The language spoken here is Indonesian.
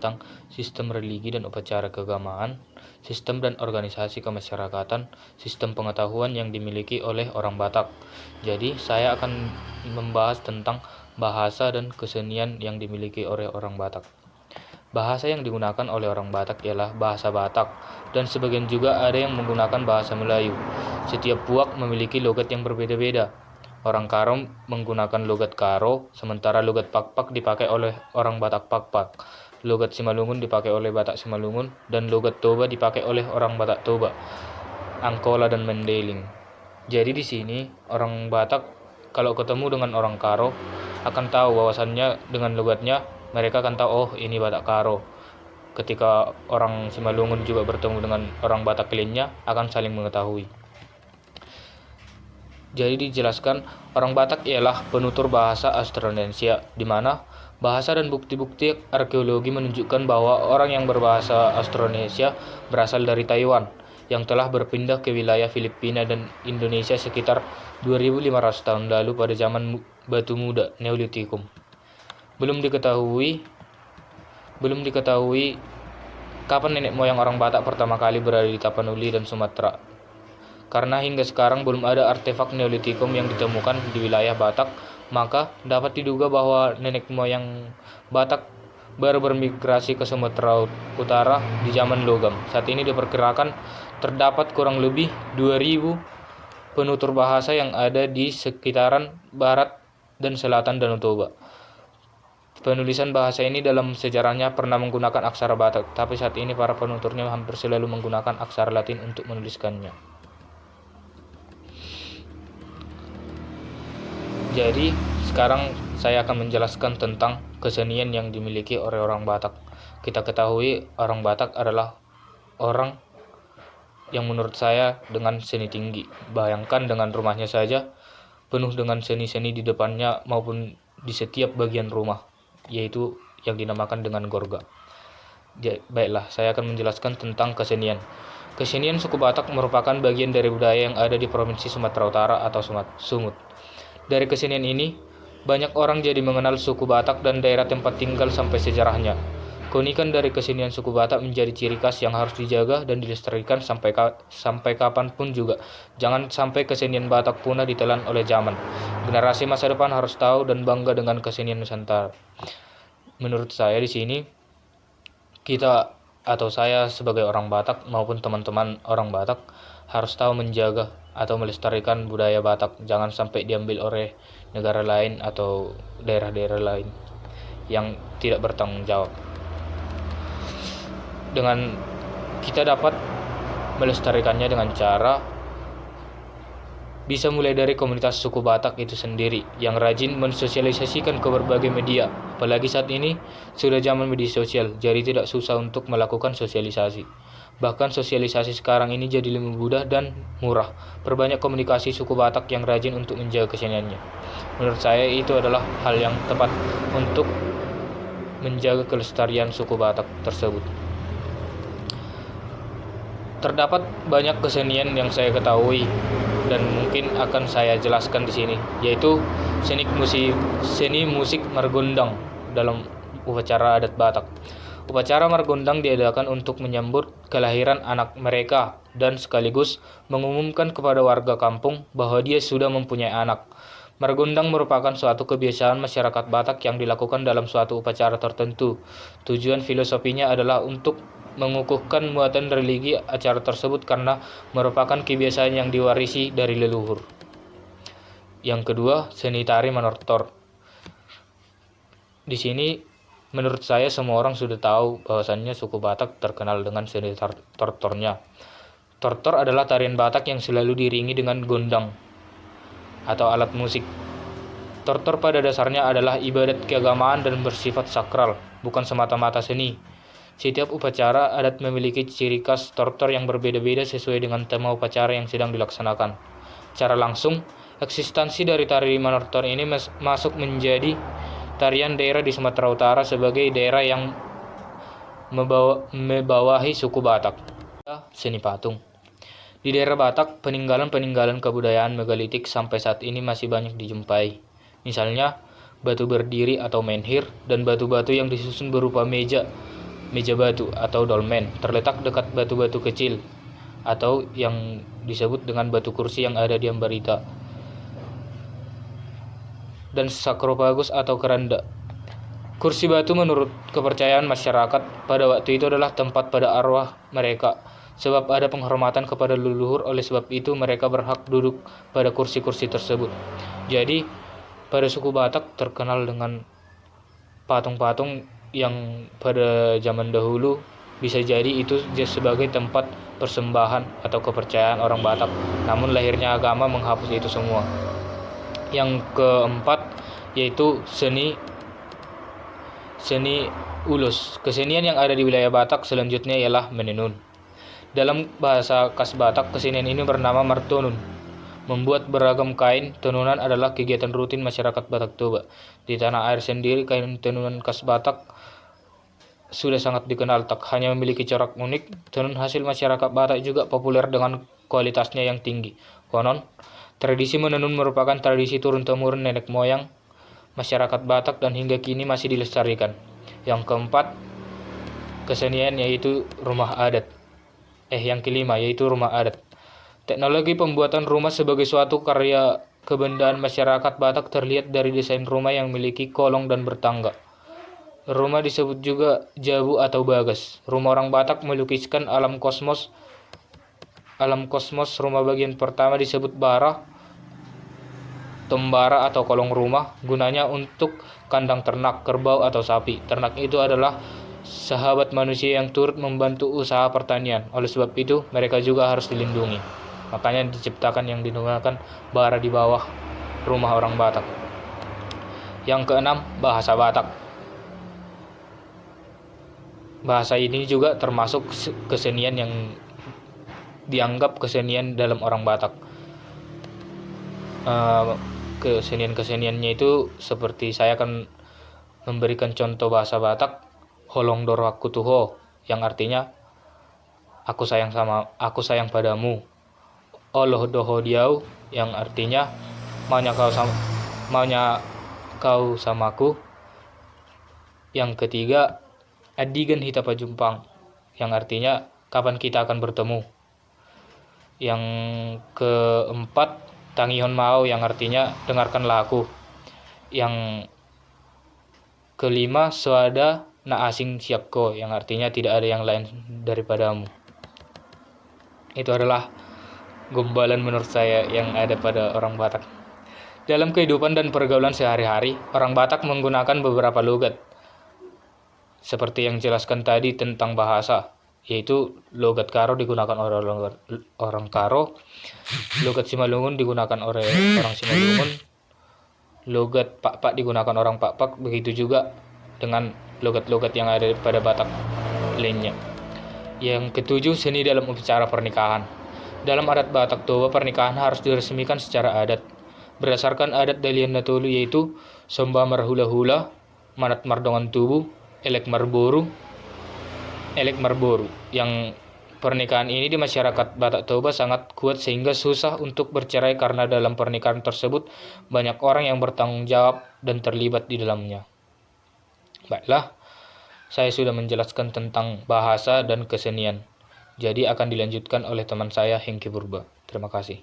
tentang sistem religi dan upacara keagamaan, sistem dan organisasi kemasyarakatan, sistem pengetahuan yang dimiliki oleh orang Batak. Jadi, saya akan membahas tentang bahasa dan kesenian yang dimiliki oleh orang Batak. Bahasa yang digunakan oleh orang Batak ialah bahasa Batak, dan sebagian juga ada yang menggunakan bahasa Melayu. Setiap puak memiliki logat yang berbeda-beda. Orang Karo menggunakan logat Karo, sementara logat Pakpak dipakai oleh orang Batak Pakpak. Logat Simalungun dipakai oleh Batak Simalungun, dan logat Toba dipakai oleh orang Batak Toba, Angkola dan Mendeling. Jadi di sini orang Batak kalau ketemu dengan orang Karo akan tahu bahwasannya dengan logatnya mereka akan tahu, oh ini Batak Karo. Ketika orang Simalungun juga bertemu dengan orang Batak lainnya akan saling mengetahui. Jadi dijelaskan orang Batak ialah penutur bahasa Austronesia, di mana bahasa dan bukti-bukti arkeologi menunjukkan bahwa orang yang berbahasa Austronesia berasal dari Taiwan, yang telah berpindah ke wilayah Filipina dan Indonesia sekitar 2500 tahun lalu pada zaman Batu Muda, Neolitikum. Belum diketahui kapan nenek moyang orang Batak pertama kali berada di Tapanuli dan Sumatera. Karena hingga sekarang belum ada artefak Neolitikum yang ditemukan di wilayah Batak, maka dapat diduga bahwa nenek moyang Batak baru bermigrasi ke Sumatera Utara di zaman logam. Saat ini diperkirakan terdapat kurang lebih 2000 penutur bahasa yang ada di sekitaran barat dan selatan Danau Toba. Penulisan bahasa ini dalam sejarahnya pernah menggunakan aksara Batak, tapi saat ini para penuturnya hampir selalu menggunakan aksara Latin untuk menuliskannya. Jadi, sekarang saya akan menjelaskan tentang kesenian yang dimiliki oleh orang Batak. Kita ketahui orang Batak adalah orang yang menurut saya dengan seni tinggi. Bayangkan dengan rumahnya saja penuh dengan seni-seni di depannya maupun di setiap bagian rumah, yaitu yang dinamakan dengan gorga. Baiklah, saya akan menjelaskan tentang kesenian. Kesenian suku Batak merupakan bagian dari budaya yang ada di Provinsi Sumatera Utara atau Sumut. Dari kesenian ini, banyak orang jadi mengenal suku Batak dan daerah tempat tinggal sampai sejarahnya. Keunikan dari kesenian suku Batak menjadi ciri khas yang harus dijaga dan dilestarikan sampai kapanpun juga. Jangan sampai kesenian Batak punah ditelan oleh zaman. Generasi masa depan harus tahu dan bangga dengan kesenian Nusantara. Menurut saya di sini, kita atau saya sebagai orang Batak maupun teman-teman orang Batak harus tahu menjaga atau melestarikan budaya Batak. Jangan sampai diambil oleh negara lain atau daerah-daerah lain yang tidak bertanggung jawab. Dengan kita dapat melestarikannya dengan cara bisa mulai dari komunitas suku Batak itu sendiri yang rajin mensosialisasikan ke berbagai media. Apalagi saat ini sudah zaman media sosial, jadi tidak susah untuk melakukan sosialisasi. Bahkan sosialisasi sekarang ini jadi lebih mudah dan murah. Perbanyak komunikasi suku Batak yang rajin untuk menjaga keseniannya. Menurut saya itu adalah hal yang tepat untuk menjaga kelestarian suku Batak tersebut. Terdapat banyak kesenian yang saya ketahui dan mungkin akan saya jelaskan di sini, yaitu seni musik margondang dalam upacara adat Batak. Upacara margondang diadakan untuk menyambut kelahiran anak mereka dan sekaligus mengumumkan kepada warga kampung bahwa dia sudah mempunyai anak. Margondang merupakan suatu kebiasaan masyarakat Batak yang dilakukan dalam suatu upacara tertentu. Tujuan filosofinya adalah untuk mengukuhkan muatan religi acara tersebut karena merupakan kebiasaan yang diwarisi dari leluhur. Yang kedua, seni tari manortor. Di sini menurut saya semua orang sudah tahu bahwasannya suku Batak terkenal dengan seni tortornya. Tortor adalah tarian Batak yang selalu diiringi dengan gondang atau alat musik. Tortor pada dasarnya adalah ibadat keagamaan dan bersifat sakral, bukan semata-mata seni. Setiap upacara adat memiliki ciri khas tortor yang berbeda-beda sesuai dengan tema upacara yang sedang dilaksanakan. Secara langsung, eksistensi dari tari manortor ini masuk menjadi tarian daerah di Sumatera Utara sebagai daerah yang membawahi suku Batak. Seni patung. Di daerah Batak, peninggalan-peninggalan kebudayaan megalitik sampai saat ini masih banyak dijumpai. Misalnya, batu berdiri atau menhir dan batu-batu yang disusun berupa meja meja batu atau dolmen, terletak dekat batu-batu kecil atau yang disebut dengan batu kursi yang ada di Ambarita, dan sarkofagus atau keranda. Kursi batu menurut kepercayaan masyarakat pada waktu itu adalah tempat pada arwah mereka, sebab ada penghormatan kepada leluhur. Oleh sebab itu mereka berhak duduk pada kursi-kursi tersebut. Jadi pada suku Batak terkenal dengan patung-patung yang pada zaman dahulu bisa jadi itu sebagai tempat persembahan atau kepercayaan orang Batak. Namun lahirnya agama menghapus itu semua. Yang keempat yaitu seni ulus. Kesenian yang ada di wilayah Batak selanjutnya ialah menenun. Dalam bahasa khas Batak, kesenian ini bernama martonun. Membuat beragam kain tenunan adalah kegiatan rutin masyarakat Batak Toba. Di tanah air sendiri, kain tenunan khas Batak sudah sangat dikenal. Tak hanya memiliki corak unik, tenun hasil masyarakat Batak juga populer dengan kualitasnya yang tinggi. Konon, tradisi menenun merupakan tradisi turun-temurun nenek moyang masyarakat Batak dan hingga kini masih dilestarikan. Yang keempat, kesenian yaitu rumah adat. Yang kelima yaitu rumah adat. Teknologi pembuatan rumah sebagai suatu karya kebendaan masyarakat Batak terlihat dari desain rumah yang memiliki kolong dan bertangga. Rumah disebut juga jabu atau bagas. Rumah orang Batak melukiskan alam kosmos. Alam kosmos rumah bagian pertama disebut bara, tembara atau kolong rumah, gunanya untuk kandang ternak, kerbau atau sapi. Ternak itu adalah sahabat manusia yang turut membantu usaha pertanian. Oleh sebab itu, mereka juga harus dilindungi. Makanya diciptakan yang dinamakan bara di bawah rumah orang Batak. Yang keenam, bahasa Batak. Bahasa ini juga termasuk kesenian yang dianggap kesenian dalam orang Batak. Kesenian-keseniannya itu seperti saya akan memberikan contoh bahasa Batak, holong doro aku tuho, yang artinya aku sayang padamu. Oloh doho diau, yang artinya maunya kau samaku. Yang ketiga, adigan hita pajumpang, yang artinya kapan kita akan bertemu. Yang keempat, tangihon mau, yang artinya dengarkanlah aku. Yang kelima, swada na asing siapko, yang artinya tidak ada yang lain daripadamu. Itu adalah gombalan menurut saya yang ada pada orang Batak. Dalam kehidupan dan pergaulan sehari-hari, orang Batak menggunakan beberapa logat. Seperti yang jelaskan tadi tentang bahasa, yaitu logat Karo digunakan oleh orang Karo, logat Simalungun digunakan oleh orang Simalungun, logat Pak-Pak digunakan orang Pak-Pak, begitu juga dengan logat-logat yang ada pada Batak lainnya. Yang ketujuh, seni dalam upacara pernikahan. Dalam adat Batak Toba, pernikahan harus diresmikan secara adat. Berdasarkan adat Dalian Natolu, yaitu Somba Marhula-hula, Manat Mardongan Tubuh, Elek Marboru. Yang pernikahan ini di masyarakat Batak Toba sangat kuat sehingga susah untuk bercerai karena dalam pernikahan tersebut banyak orang yang bertanggung jawab dan terlibat di dalamnya. Baiklah, saya sudah menjelaskan tentang bahasa dan kesenian. Jadi akan dilanjutkan oleh teman saya Hengki Purba. Terima kasih.